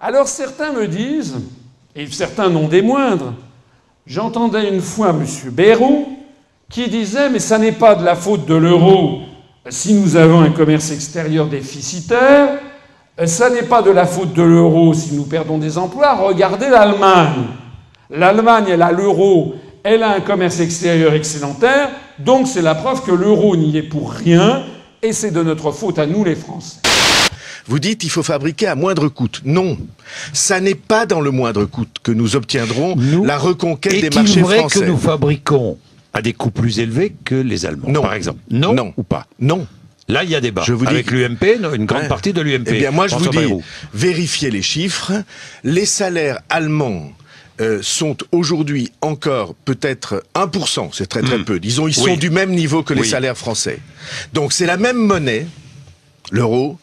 Alors certains me disent, et certains non des moindres, j'entendais une fois M. Bayrou qui disait « mais ça n'est pas de la faute de l'euro si nous avons un commerce extérieur déficitaire, ça n'est pas de la faute de l'euro si nous perdons des emplois, regardez l'Allemagne. L'Allemagne, elle a l'euro, elle a un commerce extérieur excédentaire, donc c'est la preuve que l'euro n'y est pour rien, et c'est de notre faute à nous les Français. » Vous dites qu'il faut fabriquer à moindre coût. Non, ça n'est pas dans le moindre coût que nous obtiendrons la reconquête des marchés français. Est-il vrai que nous fabriquons à des coûts plus élevés que les Allemands, non. Par exemple? Non, non ou pas? Non. Là, il y a débat. Je vous dis avec l'UMP, une grande partie de l'UMP. Eh bien, moi, je vous dis, vérifiez les chiffres. Les salaires allemands sont aujourd'hui encore peut-être 1%, c'est très très peu. Disons, ils sont du même niveau que les salaires français. Donc, c'est la même monnaie, l'euro.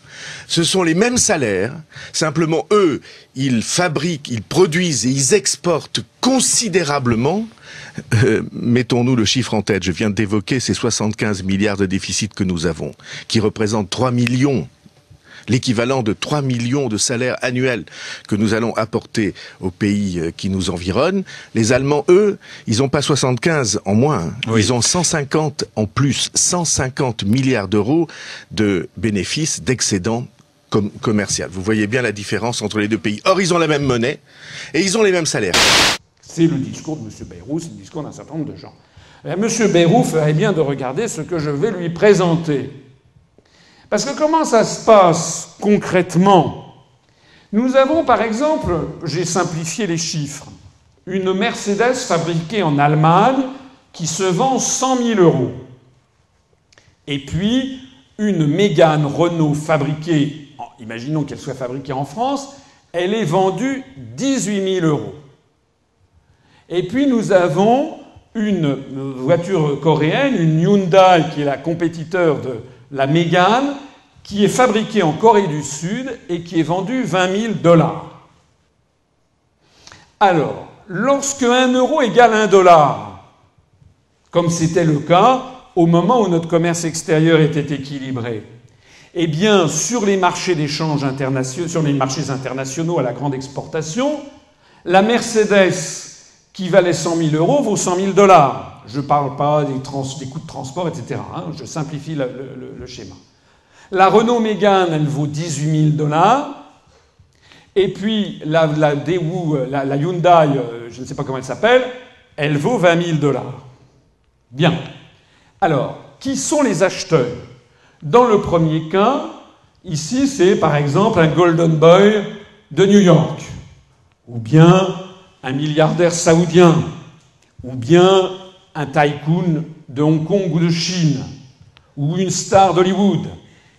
Ce sont les mêmes salaires, simplement eux, ils fabriquent, ils produisent et ils exportent considérablement. Mettons-nous le chiffre en tête, je viens d'évoquer ces 75 milliards de déficit que nous avons, qui représentent 3 millions, l'équivalent de 3 millions de salaires annuels que nous allons apporter aux pays qui nous environnent. Les Allemands, eux, ils n'ont pas 75 en moins, ils ont 150 en plus, 150 milliards d'euros de bénéfices, d'excédents commercial. Vous voyez bien la différence entre les deux pays. Or, ils ont la même monnaie et ils ont les mêmes salaires. C'est le discours de M. Bayrou, c'est le discours d'un certain nombre de gens. M. Bayrou ferait bien de regarder ce que je vais lui présenter. Parce que comment ça se passe concrètement? Nous avons, par exemple, j'ai simplifié les chiffres, une Mercedes fabriquée en Allemagne qui se vend 100 000 €. Et puis, une Mégane Renault fabriquée, imaginons qu'elle soit fabriquée en France, elle est vendue 18 000 €. Et puis nous avons une voiture coréenne, une Hyundai, qui est la compétiteur de la Mégane, qui est fabriquée en Corée du Sud et qui est vendue 20 000 $. Alors, lorsque 1 euro égale 1 $, comme c'était le cas au moment où notre commerce extérieur était équilibré, eh bien, sur les marchés d'échange internationaux, sur les marchés internationaux à la grande exportation, la Mercedes qui valait 100 000 € vaut 100 000 $. Je ne parle pas des coûts de transport, etc. Je simplifie le schéma. La Renault Mégane, elle vaut 18 000 $. Et puis la Hyundai, je ne sais pas comment elle s'appelle, elle vaut 20 000 $. Bien. Alors, qui sont les acheteurs? Dans le premier cas, ici, c'est par exemple un Golden Boy de New York, ou bien un milliardaire saoudien, ou bien un tycoon de Hong Kong ou de Chine, ou une star d'Hollywood.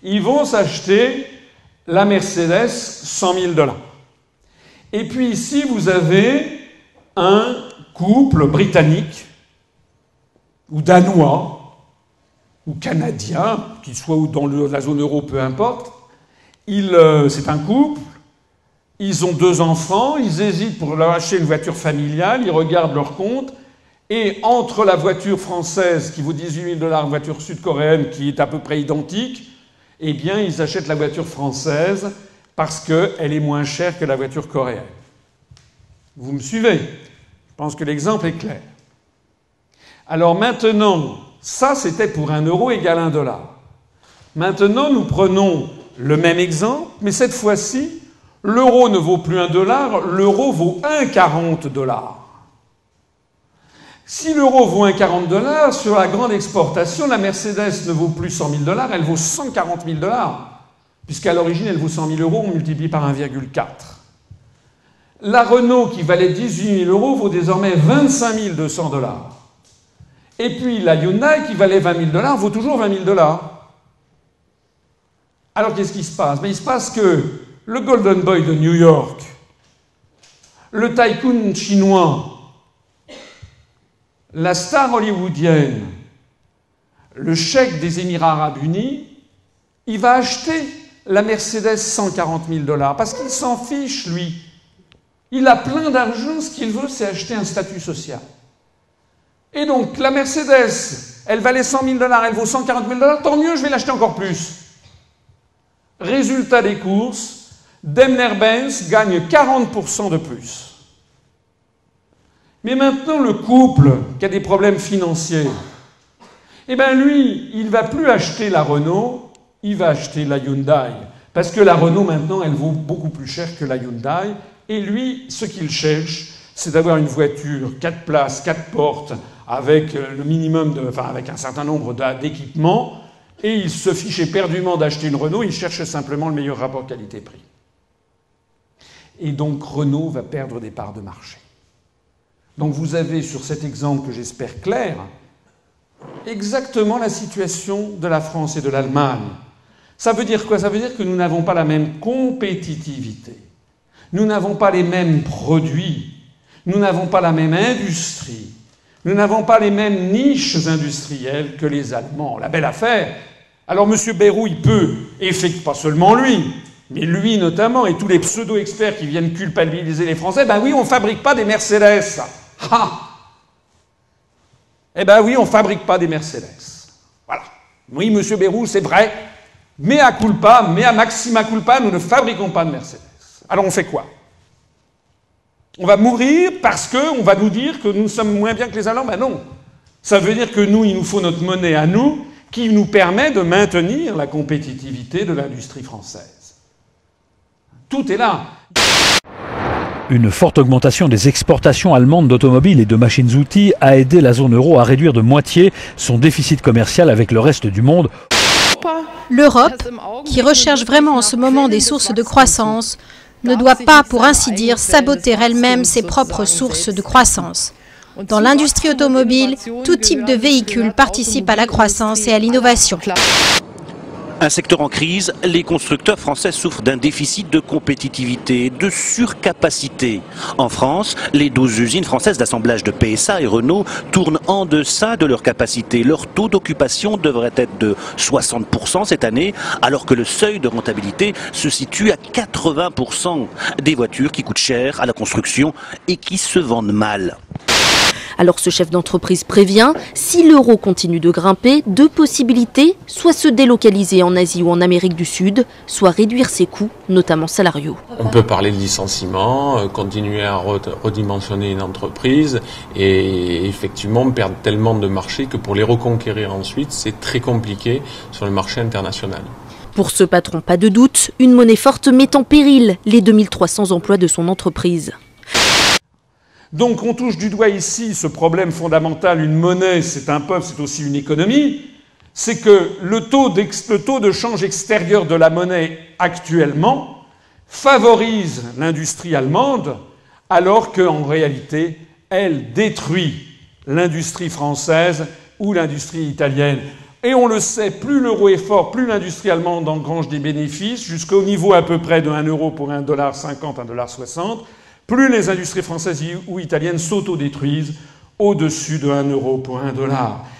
Ils vont s'acheter la Mercedes 100 000 $. Et puis ici, vous avez un couple britannique, ou danois, ou canadien, qu'il soit dans la zone euro, peu importe. C'est un couple. Ils ont 2 enfants, ils hésitent pour leur acheter une voiture familiale, ils regardent leur compte, et entre la voiture française qui vaut 18 000 $, la voiture sud-coréenne qui est à peu près identique, eh bien, ils achètent la voiture française parce qu'elle est moins chère que la voiture coréenne. Vous me suivez? Je pense que l'exemple est clair. Alors maintenant, ça c'était pour 1 euro égale 1 $. Maintenant, nous prenons le même exemple, mais cette fois-ci, l'euro ne vaut plus 1 $, l'euro vaut 1,40 $. Si l'euro vaut 1,40 $, sur la grande exportation, la Mercedes ne vaut plus 100 000 $, elle vaut 140 000 $, puisqu'à l'origine, elle vaut 100 000 €, on multiplie par 1,4. La Renault, qui valait 18 000 € vaut désormais 25 200 $. Et puis la Hyundai, qui valait 20 000 $, vaut toujours 20 000 $. Alors qu'est-ce qui se passe? Il se passe que le Golden Boy de New York, le tycoon chinois, la star hollywoodienne, le cheikh des Émirats arabes unis, il va acheter la Mercedes 140 000 $ parce qu'il s'en fiche, lui. Il a plein d'argent, ce qu'il veut, c'est acheter un statut social. Et donc, la Mercedes, elle valait 100 000 $, elle vaut 140 000 $, tant mieux, je vais l'acheter encore plus. Résultat des courses, Daimler-Benz gagne 40% de plus. Mais maintenant, le couple qui a des problèmes financiers, eh bien lui, il ne va plus acheter la Renault, il va acheter la Hyundai. Parce que la Renault, maintenant, elle vaut beaucoup plus cher que la Hyundai. Et lui, ce qu'il cherche, c'est d'avoir une voiture 4 places, 4 portes, avec le minimum avec un certain nombre d'équipements. Et il se fiche éperdument d'acheter une Renault, il cherche simplement le meilleur rapport qualité-prix. Et donc Renault va perdre des parts de marché. Donc vous avez, sur cet exemple que j'espère clair, exactement la situation de la France et de l'Allemagne. Ça veut dire quoi? Ça veut dire que nous n'avons pas la même compétitivité. Nous n'avons pas les mêmes produits. Nous n'avons pas la même industrie. Nous n'avons pas les mêmes niches industrielles que les Allemands. La belle affaire. Alors M. Bayrou, il peut, et pas seulement lui, mais lui notamment, et tous les pseudo-experts qui viennent culpabiliser les Français, ben oui, on ne fabrique pas des Mercedes. Ah! Eh ben oui, on ne fabrique pas des Mercedes. Voilà. Oui, M. Bayrou, c'est vrai. Mea culpa, mea maxima culpa, nous ne fabriquons pas de Mercedes. Alors on fait quoi? On va mourir parce qu'on va nous dire que nous sommes moins bien que les Allemands? Ben non. Ça veut dire que nous, il nous faut notre monnaie à nous, qui nous permet de maintenir la compétitivité de l'industrie française. Tout est là. Une forte augmentation des exportations allemandes d'automobiles et de machines-outils a aidé la zone euro à réduire de moitié son déficit commercial avec le reste du monde. L'Europe, qui recherche vraiment en ce moment des sources de croissance, ne doit pas, pour ainsi dire, saboter elle-même ses propres sources de croissance. Dans l'industrie automobile, tout type de véhicule participe à la croissance et à l'innovation. Un secteur en crise, les constructeurs français souffrent d'un déficit de compétitivité, de surcapacité. En France, les 12 usines françaises d'assemblage de PSA et Renault tournent en deçà de leur capacité. Leur taux d'occupation devrait être de 60% cette année, alors que le seuil de rentabilité se situe à 80%. Des voitures qui coûtent cher à la construction et qui se vendent mal. Alors ce chef d'entreprise prévient, si l'euro continue de grimper, deux possibilités, soit se délocaliser en Asie ou en Amérique du Sud, soit réduire ses coûts, notamment salariaux. On peut parler de licenciement, continuer à redimensionner une entreprise et effectivement perdre tellement de marchés que pour les reconquérir ensuite, c'est très compliqué sur le marché international. Pour ce patron, pas de doute, une monnaie forte met en péril les 2300 emplois de son entreprise. Donc on touche du doigt ici ce problème fondamental, une monnaie, c'est un peuple, c'est aussi une économie, c'est que le taux de change extérieur de la monnaie actuellement favorise l'industrie allemande, alors qu'en réalité, elle détruit l'industrie française ou l'industrie italienne. Et on le sait, plus l'euro est fort, plus l'industrie allemande engrange des bénéfices, jusqu'au niveau à peu près de 1 euro pour $1,50, $1,60, plus les industries françaises ou italiennes s'autodétruisent au-dessus de 1 euro pour $1.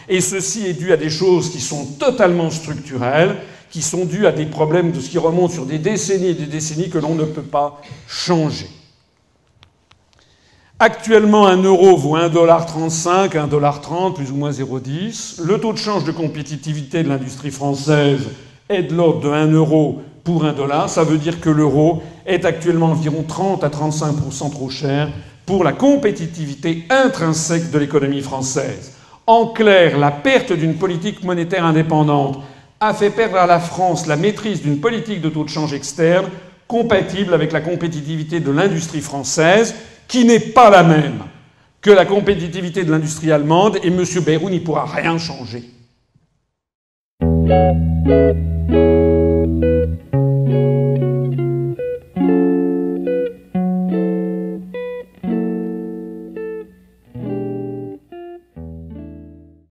Et ceci est dû à des choses qui sont totalement structurelles, qui sont dues à des problèmes de ce qui remonte sur des décennies et des décennies que l'on ne peut pas changer. Actuellement, 1 euro vaut $1,35, $1,30, plus ou moins 0,10. Le taux de change de compétitivité de l'industrie française est de l'ordre de 1 euro pour $1. Ça veut dire que l'euro est actuellement environ 30 à 35% trop cher pour la compétitivité intrinsèque de l'économie française. En clair, la perte d'une politique monétaire indépendante a fait perdre à la France la maîtrise d'une politique de taux de change externe compatible avec la compétitivité de l'industrie française, qui n'est pas la même que la compétitivité de l'industrie allemande, et M. Bayrou n'y pourra rien changer.